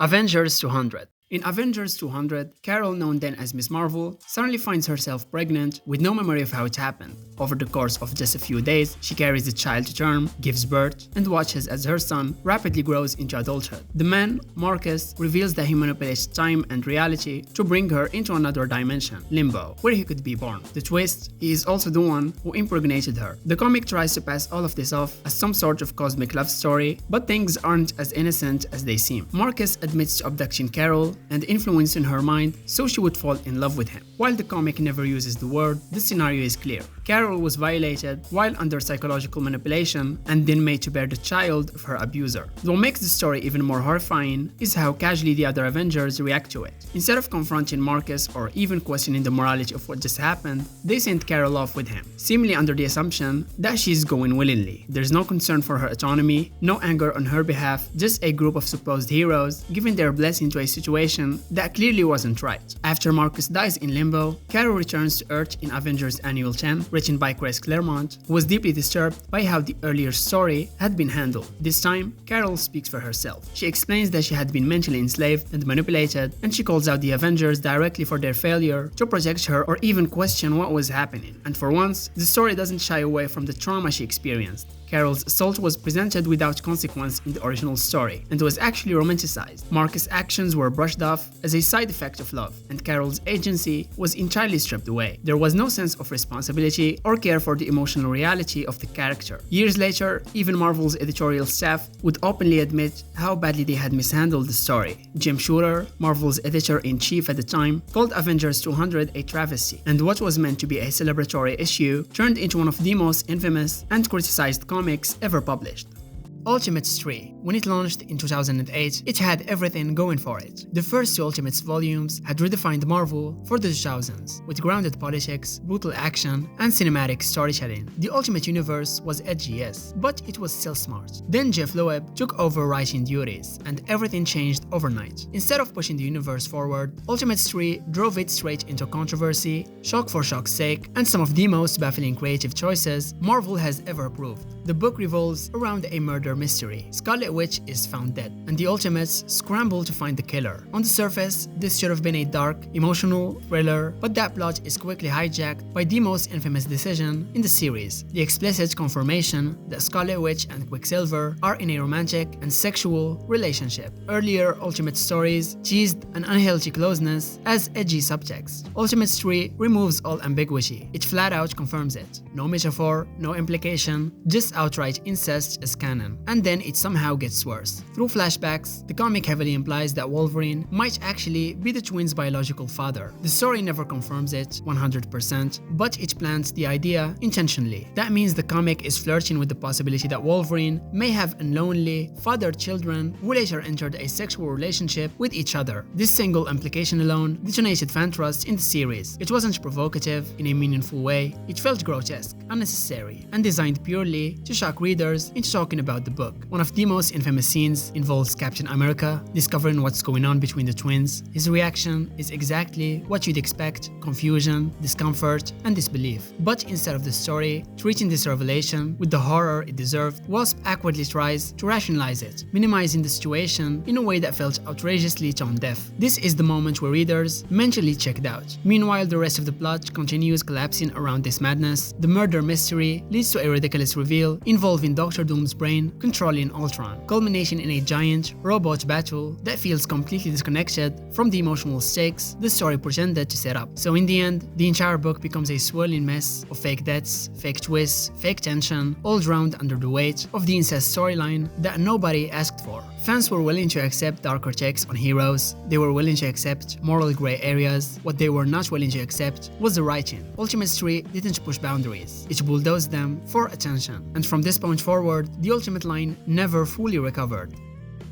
Avengers 200. In Avengers 200, Carol, known then as Miss Marvel, suddenly finds herself pregnant with no memory of how it happened. Over the course of just a few days, she carries the child to term, gives birth, and watches as her son rapidly grows into adulthood. The man, Marcus, reveals that he manipulates time and reality to bring her into another dimension, Limbo, where he could be born. The twist, he is also the one who impregnated her. The comic tries to pass all of this off as some sort of cosmic love story, but things aren't as innocent as they seem. Marcus admits to abducting Carol and influencing her mind so she would fall in love with him. While the comic never uses the word, the scenario is clear. Carol was violated while under psychological manipulation and then made to bear the child of her abuser. What makes the story even more horrifying is how casually the other Avengers react to it. Instead of confronting Marcus or even questioning the morality of what just happened, they send Carol off with him, seemingly under the assumption that she's going willingly. There's no concern for her autonomy, no anger on her behalf, just a group of supposed heroes giving their blessing to a situation that clearly wasn't right. After Marcus dies in Limbo, Carol returns to Earth in Avengers Annual 10, written by Chris Claremont, who was deeply disturbed by how the earlier story had been handled. This time, Carol speaks for herself. She explains that she had been mentally enslaved and manipulated, and she calls out the Avengers directly for their failure to protect her or even question what was happening. And for once, the story doesn't shy away from the trauma she experienced. Carol's assault was presented without consequence in the original story, and was actually romanticized. Marcus' actions were brushed off as a side effect of love, and Carol's agency was entirely stripped away. There was no sense of responsibility or care for the emotional reality of the character. Years later, even Marvel's editorial staff would openly admit how badly they had mishandled the story. Jim Shooter, Marvel's editor-in-chief at the time, called Avengers 200 a travesty, and what was meant to be a celebratory issue turned into one of the most infamous and criticized comics ever published. Ultimates 3. When it launched in 2008, it had everything going for it. The first two Ultimates volumes had redefined Marvel for the 2000s, with grounded politics, brutal action, and cinematic storytelling. The Ultimate Universe was edgy, yes, but it was still smart. Then Jeff Loeb took over writing duties, and everything changed overnight. Instead of pushing the universe forward, Ultimates 3 drove it straight into controversy, shock for shock's sake, and some of the most baffling creative choices Marvel has ever approved. The book revolves around a murder mystery. Scarlet Witch is found dead, and the Ultimates scramble to find the killer. On the surface, this should have been a dark, emotional thriller, but that plot is quickly hijacked by the most infamous decision in the series, the explicit confirmation that Scarlet Witch and Quicksilver are in a romantic and sexual relationship. Earlier Ultimate stories teased an unhealthy closeness as edgy subtext. Ultimates 3 removes all ambiguity. It flat out confirms it. No metaphor, no implication, just outright incest as canon. And then it somehow gets worse. Through flashbacks, the comic heavily implies that Wolverine might actually be the twins' biological father. The story never confirms it 100%, but it plants the idea intentionally. That means the comic is flirting with the possibility that Wolverine may have unknowingly fathered children who later entered a sexual relationship with each other. This single implication alone detonated fan trust in the series. It wasn't provocative in a meaningful way, it felt grotesque, unnecessary, and designed purely to shock readers into talking about the book. One of the most infamous scenes involves Captain America discovering what's going on between the twins. His reaction is exactly what you'd expect: confusion, discomfort, and disbelief. But instead of the story treating this revelation with the horror it deserved, Wasp awkwardly tries to rationalize it, minimizing the situation in a way that felt outrageously tone-deaf. This is the moment where readers mentally checked out. Meanwhile, the rest of the plot continues collapsing around this madness. The murder mystery leads to a ridiculous reveal involving Doctor Doom's brain controlling Ultron, culminating in a giant robot battle that feels completely disconnected from the emotional stakes the story pretended to set up. So in the end, the entire book becomes a swirling mess of fake deaths, fake twists, fake tension, all drowned under the weight of the incest storyline that nobody asked for. Fans were willing to accept darker takes on heroes, they were willing to accept moral grey areas. What they were not willing to accept was the writing. Ultimates 3 didn't push boundaries, it bulldozed them for attention. And from this point forward, the Ultimate line never fully recovered.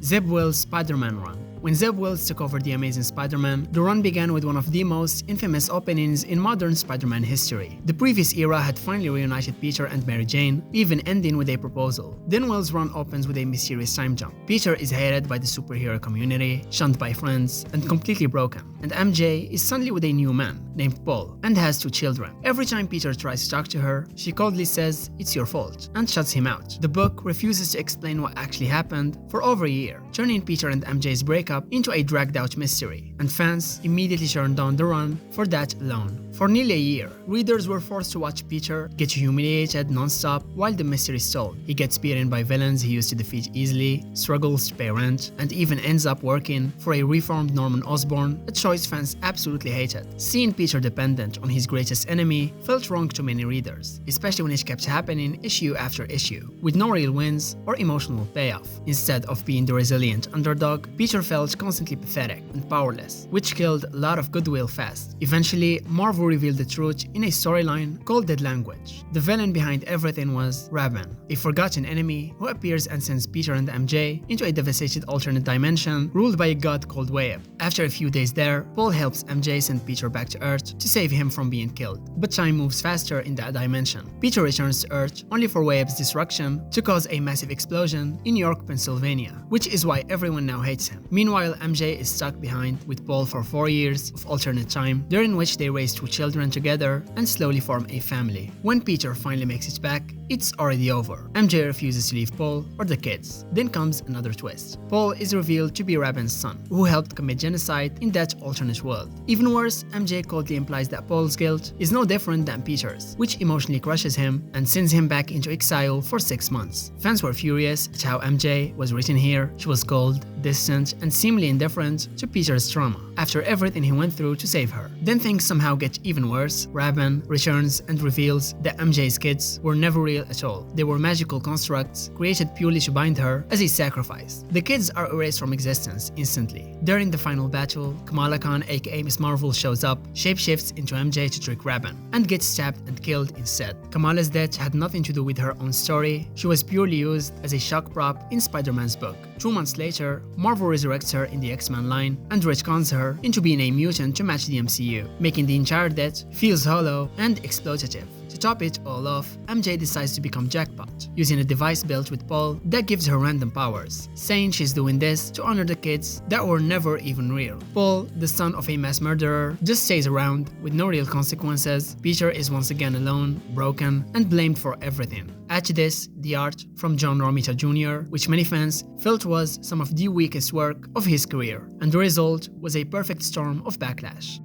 Zeb Wells Spider-Man run. When Zeb Wells took over The Amazing Spider-Man, the run began with one of the most infamous openings in modern Spider-Man history. The previous era had finally reunited Peter and Mary Jane, even ending with a proposal. Then Wells' run opens with a mysterious time jump. Peter is hated by the superhero community, shunned by friends, and completely broken. And MJ is suddenly with a new man, named Paul, and has 2 children. Every time Peter tries to talk to her, she coldly says, "It's your fault," and shuts him out. The book refuses to explain what actually happened for over a year. turning Peter and MJ's breakup into a dragged-out mystery, and fans immediately turned on the run for that alone. For nearly a year, readers were forced to watch Peter get humiliated non-stop while the mystery stalled. He gets beaten by villains he used to defeat easily, struggles to pay rent, and even ends up working for a reformed Norman Osborn, a choice fans absolutely hated. Seeing Peter dependent on his greatest enemy felt wrong to many readers, especially when it kept happening issue after issue, with no real wins or emotional payoff. Instead of being the resilient underdog, Peter felt constantly pathetic and powerless, which killed a lot of goodwill fast. Eventually, Marvel revealed the truth in a storyline called Dead Language. The villain behind everything was Raven, a forgotten enemy who appears and sends Peter and MJ into a devastated alternate dimension ruled by a god called Wave. After a few days there, Paul helps MJ send Peter back to Earth to save him from being killed, but time moves faster in that dimension. Peter returns to Earth only for Wave's destruction to cause a massive explosion in York, Pennsylvania, which is why everyone now hates him. Meanwhile, MJ is stuck behind with Paul for 4 years of alternate time, during which they raise 2 children together and slowly form a family. When Peter finally makes it back, it's already over. MJ refuses to leave Paul or the kids. Then comes another twist. Paul is revealed to be Raven's son, who helped commit genocide in that alternate world. Even worse, MJ coldly implies that Paul's guilt is no different than Peter's, which emotionally crushes him and sends him back into exile for 6 months. Fans were furious at how MJ was written here. She was cold, distant, and seemingly indifferent to Peter's trauma, after everything he went through to save her. Then things somehow get even worse. Raven returns and reveals that MJ's kids were never real at all. They were magical constructs created purely to bind her as a sacrifice. The kids are erased from existence instantly. During the final battle, Kamala Khan aka Miss Marvel shows up, shapeshifts into MJ to trick Raven, and gets stabbed and killed instead. Kamala's death had nothing to do with her own story. She was purely used as a shock prop in Spider-Man's book. 2 months later, Marvel resurrects her in the X-Men line and retcons her into being a mutant to match the MCU, making the entire death feels hollow and exploitative. To top it all off, MJ decides to become Jackpot, using a device built with Paul that gives her random powers, saying she's doing this to honor the kids that were never even real. Paul, the son of a mass murderer, just stays around with no real consequences. Peter is once again alone, broken, and blamed for everything. Add to this the art from John Romita Jr., which many fans felt was some of the weakest work of his career, and the result was a perfect storm of backlash.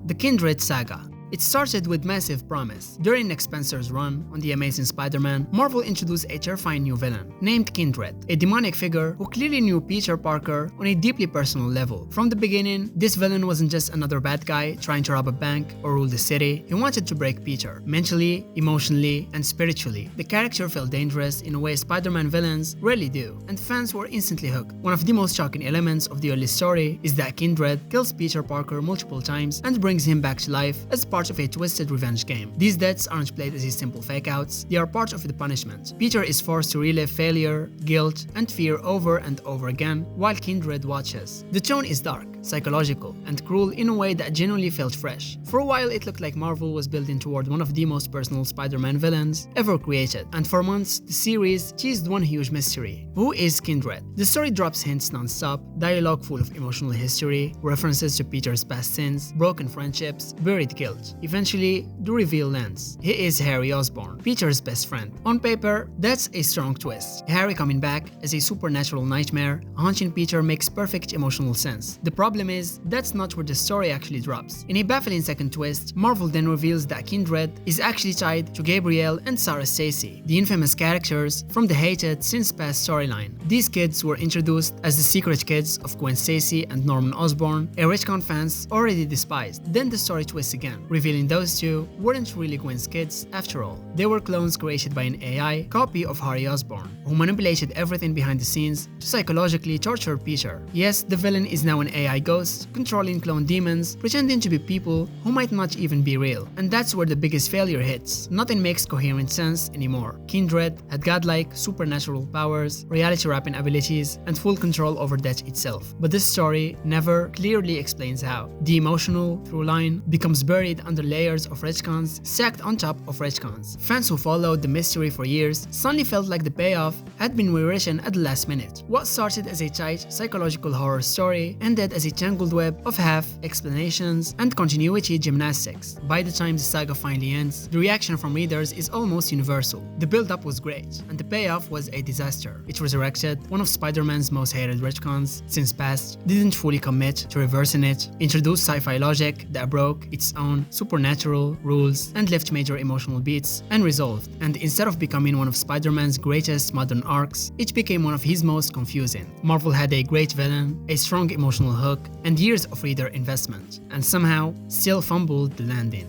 The Kindred Saga. It started with massive promise. During Nick Spencer's run on The Amazing Spider-Man, Marvel introduced a terrifying new villain named Kindred, a demonic figure who clearly knew Peter Parker on a deeply personal level. From the beginning, this villain wasn't just another bad guy trying to rob a bank or rule the city. He wanted to break Peter, mentally, emotionally, and spiritually. The character felt dangerous in a way Spider-Man villains rarely do, and fans were instantly hooked. One of the most shocking elements of the early story is that Kindred kills Peter Parker multiple times and brings him back to life as part of a twisted revenge game. These deaths aren't played as simple fake-outs, they are part of the punishment. Peter is forced to relive failure, guilt, and fear over and over again while Kindred watches. The tone is dark, psychological, and cruel in a way that genuinely felt fresh. For a while it looked like Marvel was building toward one of the most personal Spider-Man villains ever created, and for months the series teased one huge mystery. Who is Kindred? The story drops hints non-stop, dialogue full of emotional history, references to Peter's past sins, broken friendships, buried guilt. Eventually, the reveal lands. He is Harry Osborn, Peter's best friend. On paper, that's a strong twist. Harry coming back as a supernatural nightmare, haunting Peter makes perfect emotional sense. The problem is, that's not where the story actually drops. In a baffling second twist, Marvel then reveals that Kindred is actually tied to Gabrielle and Sarah Stacy, the infamous characters from the hated Since Past storyline. These kids were introduced as the secret kids of Gwen Stacy and Norman Osborn, a retcon fans already despised. Then the story twists again, revealing those two weren't really Gwen's kids after all. They were clones created by an AI copy of Harry Osborn, who manipulated everything behind the scenes to psychologically torture Peter. Yes, the villain is now an AI ghost, controlling clone demons, pretending to be people who might not even be real. And that's where the biggest failure hits. Nothing makes coherent sense anymore. Kindred had godlike, supernatural powers, reality-wrapping abilities, and full control over death itself. But this story never clearly explains how. The emotional through line becomes buried under layers of retcons stacked on top of retcons. Fans who followed the mystery for years suddenly felt like the payoff had been rewritten at the last minute. What started as a tight psychological horror story ended as a tangled web of half, explanations, and continuity gymnastics. By the time the saga finally ends, the reaction from readers is almost universal. The build-up was great, and the payoff was a disaster. It resurrected one of Spider-Man's most hated retcons since past, didn't fully commit to reversing it, introduced sci-fi logic that broke its own supernatural rules and left major emotional beats unresolved, and instead of becoming one of Spider-Man's greatest modern arcs, it became one of his most confusing. Marvel had a great villain, a strong emotional hook, and years of reader investment, and somehow still fumbled the landing.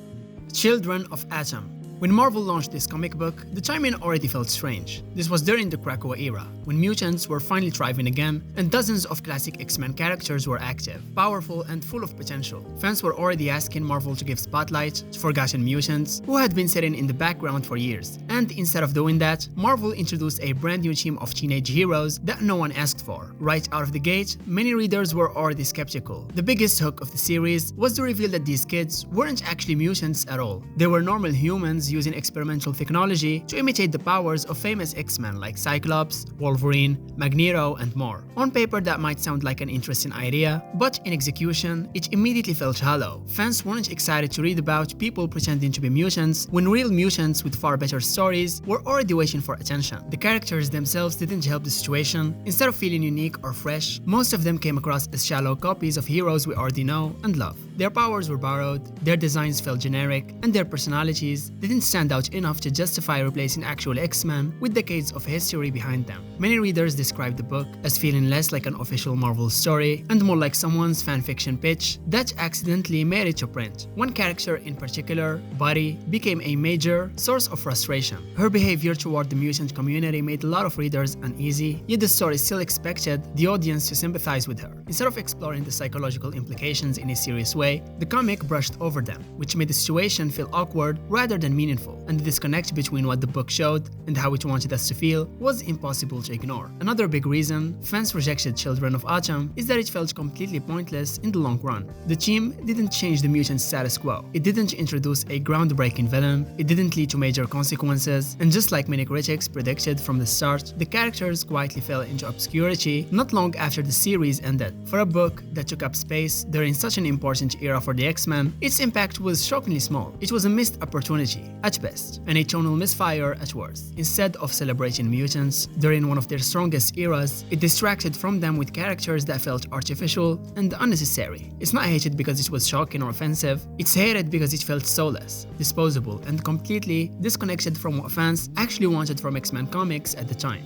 Children of Atom. When Marvel launched this comic book, the timing already felt strange. This was during the Krakoa era, when mutants were finally thriving again, and dozens of classic X-Men characters were active, powerful, and full of potential. Fans were already asking Marvel to give spotlight to forgotten mutants who had been sitting in the background for years. And instead of doing that, Marvel introduced a brand new team of teenage heroes that no one asked for. Right out of the gate, many readers were already skeptical. The biggest hook of the series was the reveal that these kids weren't actually mutants at all. They were normal humans using experimental technology to imitate the powers of famous X-Men like Cyclops, Wolverine, Magneto, and more. On paper, that might sound like an interesting idea, but in execution, it immediately felt hollow. Fans weren't excited to read about people pretending to be mutants when real mutants with far better stories were already waiting for attention. The characters themselves didn't help the situation. Instead of feeling unique or fresh, most of them came across as shallow copies of heroes we already know and love. Their powers were borrowed, their designs felt generic, and their personalities didn't stand out enough to justify replacing actual X-Men with decades of history behind them. Many readers described the book as feeling less like an official Marvel story and more like someone's fanfiction pitch that accidentally made it to print. One character in particular, Buddy, became a major source of frustration. Her behavior toward the mutant community made a lot of readers uneasy, yet the story still expected the audience to sympathize with her. Instead of exploring the psychological implications in a serious way, the comic brushed over them, which made the situation feel awkward rather than meaningful, and the disconnect between what the book showed and how it wanted us to feel was impossible to ignore. Another big reason fans rejected Children of Atom is that it felt completely pointless in the long run. The team didn't change the mutant status quo, it didn't introduce a groundbreaking villain, it didn't lead to major consequences, and just like many critics predicted from the start, the characters quietly fell into obscurity not long after the series ended. For a book that took up space during such an important era for the X-Men, its impact was shockingly small. It was a missed opportunity at best, and a tonal misfire at worst. Instead of celebrating mutants during one of their strongest eras, it distracted from them with characters that felt artificial and unnecessary. It's not hated because it was shocking or offensive, it's hated because it felt soulless, disposable, and completely disconnected from what fans actually wanted from X-Men comics at the time.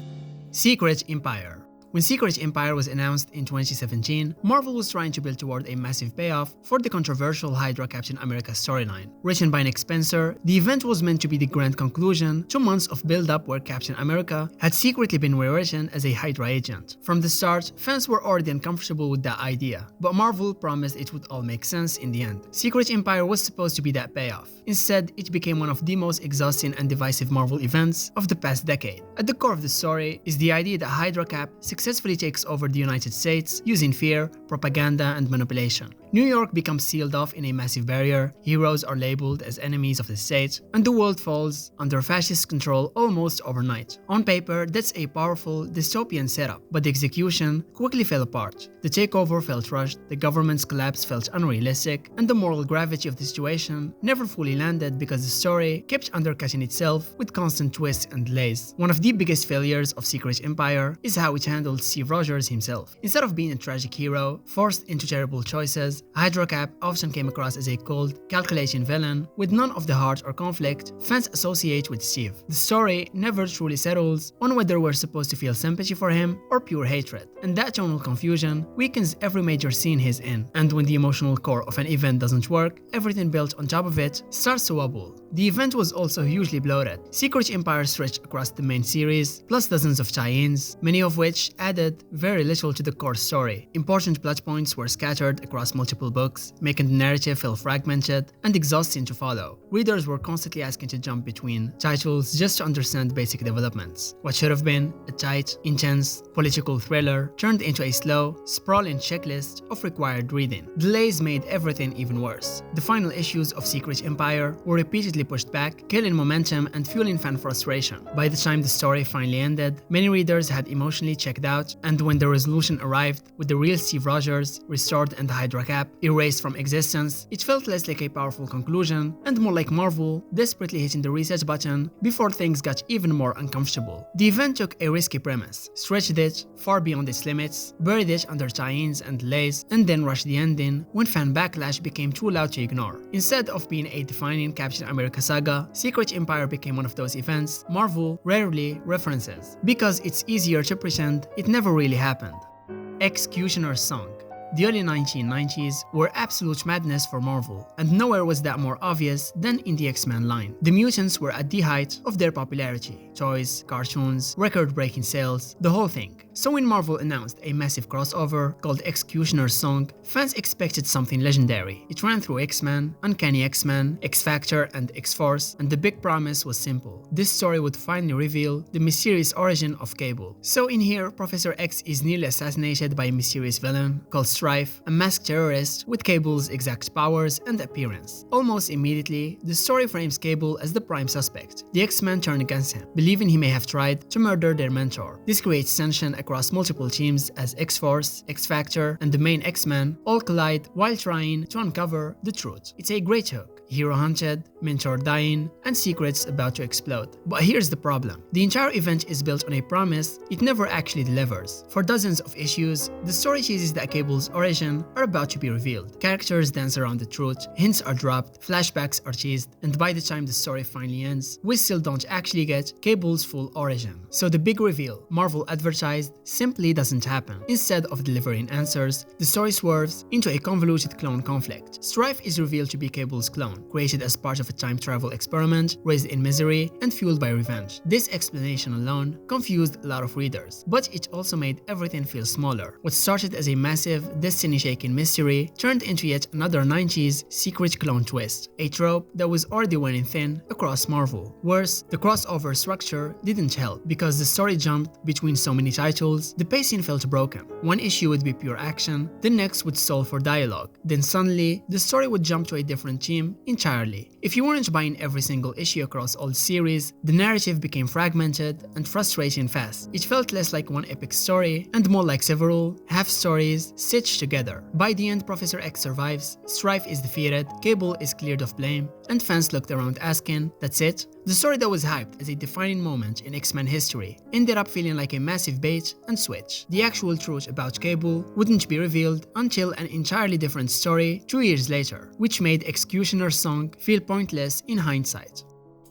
Secret Empire. When Secret Empire was announced in 2017, Marvel was trying to build toward a massive payoff for the controversial Hydra Captain America storyline. Written by Nick Spencer, the event was meant to be the grand conclusion to months of build-up where Captain America had secretly been rewritten as a Hydra agent. From the start, fans were already uncomfortable with that idea, but Marvel promised it would all make sense in the end. Secret Empire was supposed to be that payoff. Instead, it became one of the most exhausting and divisive Marvel events of the past decade. At the core of the story is the idea that Hydra Cap successfully takes over the United States using fear, propaganda, and manipulation. New York becomes sealed off in a massive barrier, heroes are labeled as enemies of the state, and the world falls under fascist control almost overnight. On paper, that's a powerful, dystopian setup, but the execution quickly fell apart. The takeover felt rushed, the government's collapse felt unrealistic, and the moral gravity of the situation never fully landed because the story kept undercutting itself with constant twists and delays. One of the biggest failures of Secret Empire is how it handled Steve Rogers himself. Instead of being a tragic hero, forced into terrible choices, Hydra Cap often came across as a cold, calculating villain with none of the heart or conflict fans associate with Steve. The story never truly settles on whether we're supposed to feel sympathy for him or pure hatred, and that tonal confusion weakens every major scene he's in. And when the emotional core of an event doesn't work, everything built on top of it starts to wobble. The event was also hugely bloated. Secret Empire stretched across the main series, plus dozens of tie-ins, many of which added very little to the core story. Important plot points were scattered across multiple multiple books, making the narrative feel fragmented and exhausting to follow. Readers were constantly asking to jump between titles just to understand basic developments. What should have been a tight, intense, political thriller turned into a slow, sprawling checklist of required reading. Delays made everything even worse. The final issues of Secret Empire were repeatedly pushed back, killing momentum and fueling fan frustration. By the time the story finally ended, many readers had emotionally checked out, and when the resolution arrived, with the real Steve Rogers restored and the Hydra cap erased from existence, it felt less like a powerful conclusion and more like Marvel desperately hitting the reset button before things got even more uncomfortable. The event took a risky premise, stretched it far beyond its limits, buried it under tie-ins and delays, and then rushed the ending when fan backlash became too loud to ignore. Instead of being a defining Captain America saga, Secret Empire became one of those events Marvel rarely references, because it's easier to pretend it never really happened. X-Cutioner's song. The early 1990s were absolute madness for Marvel, and nowhere was that more obvious than in the X-Men line. The mutants were at the height of their popularity. Toys, cartoons, record-breaking sales, the whole thing. So when Marvel announced a massive crossover called X-Cutioner's Song, fans expected something legendary. It ran through X-Men, Uncanny X-Men, X-Factor and X-Force, and the big promise was simple. This story would finally reveal the mysterious origin of Cable. So in here, Professor X is nearly assassinated by a mysterious villain called Strife, a masked terrorist with Cable's exact powers and appearance. Almost immediately, the story frames Cable as the prime suspect. The X-Men turn against him, believing he may have tried to murder their mentor. This creates tension across multiple teams as X-Force, X-Factor, and the main X-Men all collide while trying to uncover the truth. It's a great hook. Hero hunted, mentor dying, and secrets about to explode. But here's the problem. The entire event is built on a promise it never actually delivers. For dozens of issues, the story teases that Cable's origin are about to be revealed. Characters dance around the truth, hints are dropped, flashbacks are teased, and by the time the story finally ends, we still don't actually get Cable's full origin. So the big reveal Marvel advertised simply doesn't happen. Instead of delivering answers, the story swerves into a convoluted clone conflict. Strife is revealed to be Cable's clone, created as part of a time travel experiment, raised in misery, and fueled by revenge. This explanation alone confused a lot of readers, but it also made everything feel smaller. What started as a massive, destiny-shaking mystery turned into yet another 90s secret clone twist, a trope that was already wearing thin across Marvel. Worse, the crossover structure didn't help, because the story jumped between so many titles, the pacing felt broken. One issue would be pure action, the next would stall for dialogue, then suddenly, the story would jump to a different team entirely. If you weren't buying every single issue across all series, the narrative became fragmented and frustrating fast. It felt less like one epic story and more like several half-stories stitched together. By the end, Professor X survives, Strife is defeated, Cable is cleared of blame, and fans looked around asking, that's it? The story that was hyped as a defining moment in X-Men history ended up feeling like a massive bait and switch. The actual truth about Cable wouldn't be revealed until an entirely different story 2 years later, which made X-Cutioner's Song feel pointless in hindsight.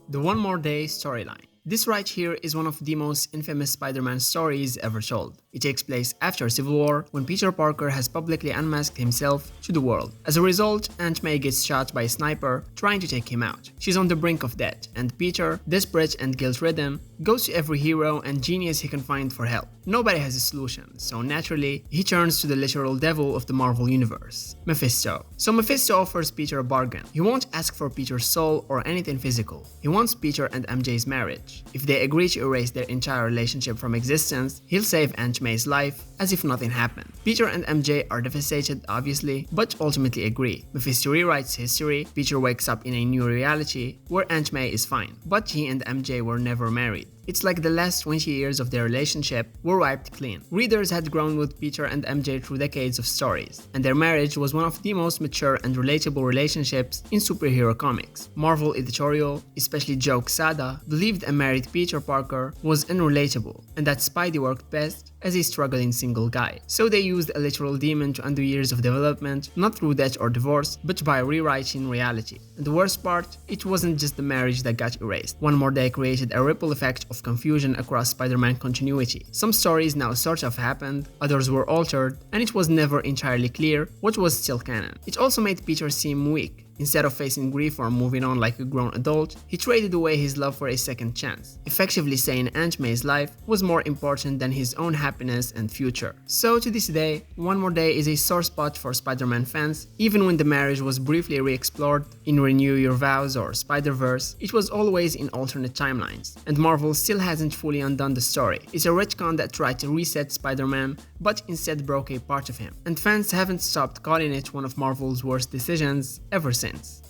The One More Day storyline. This right here is one of the most infamous Spider-Man stories ever told. It takes place after Civil War, when Peter Parker has publicly unmasked himself to the world. As a result, Aunt May gets shot by a sniper trying to take him out. She's on the brink of death, and Peter, desperate and guilt-ridden, goes to every hero and genius he can find for help. Nobody has a solution, so naturally, he turns to the literal devil of the Marvel Universe, Mephisto. So Mephisto offers Peter a bargain. He won't ask for Peter's soul or anything physical. He wants Peter and MJ's marriage. If they agree to erase their entire relationship from existence, he'll save Aunt May's life as if nothing happened. Peter and MJ are devastated, obviously, but ultimately agree. Mephisto rewrites history. Peter wakes up in a new reality where Aunt May is fine, but he and MJ were never married. It's like the last 20 years of their relationship were wiped clean. Readers had grown with Peter and MJ through decades of stories, and their marriage was one of the most mature and relatable relationships in superhero comics. Marvel editorial, especially Joe Quesada, believed a married Peter Parker was unrelatable, and that Spidey worked best as a struggling single guy. So they used a literal demon to undo years of development, not through death or divorce, but by rewriting reality. And the worst part, it wasn't just the marriage that got erased. One More Day created a ripple effect of confusion across Spider-Man continuity. Some stories now sort of happened, others were altered, and it was never entirely clear what was still canon. It also made Peter seem weak, Instead of facing grief or moving on like a grown adult, he traded away his love for a second chance, effectively saying Aunt May's life was more important than his own happiness and future. So to this day, One More Day is a sore spot for Spider-Man fans. Even when the marriage was briefly re-explored in Renew Your Vows or Spider-Verse, it was always in alternate timelines, and Marvel still hasn't fully undone the story. It's a retcon that tried to reset Spider-Man, but instead broke a part of him, and fans haven't stopped calling it one of Marvel's worst decisions ever since.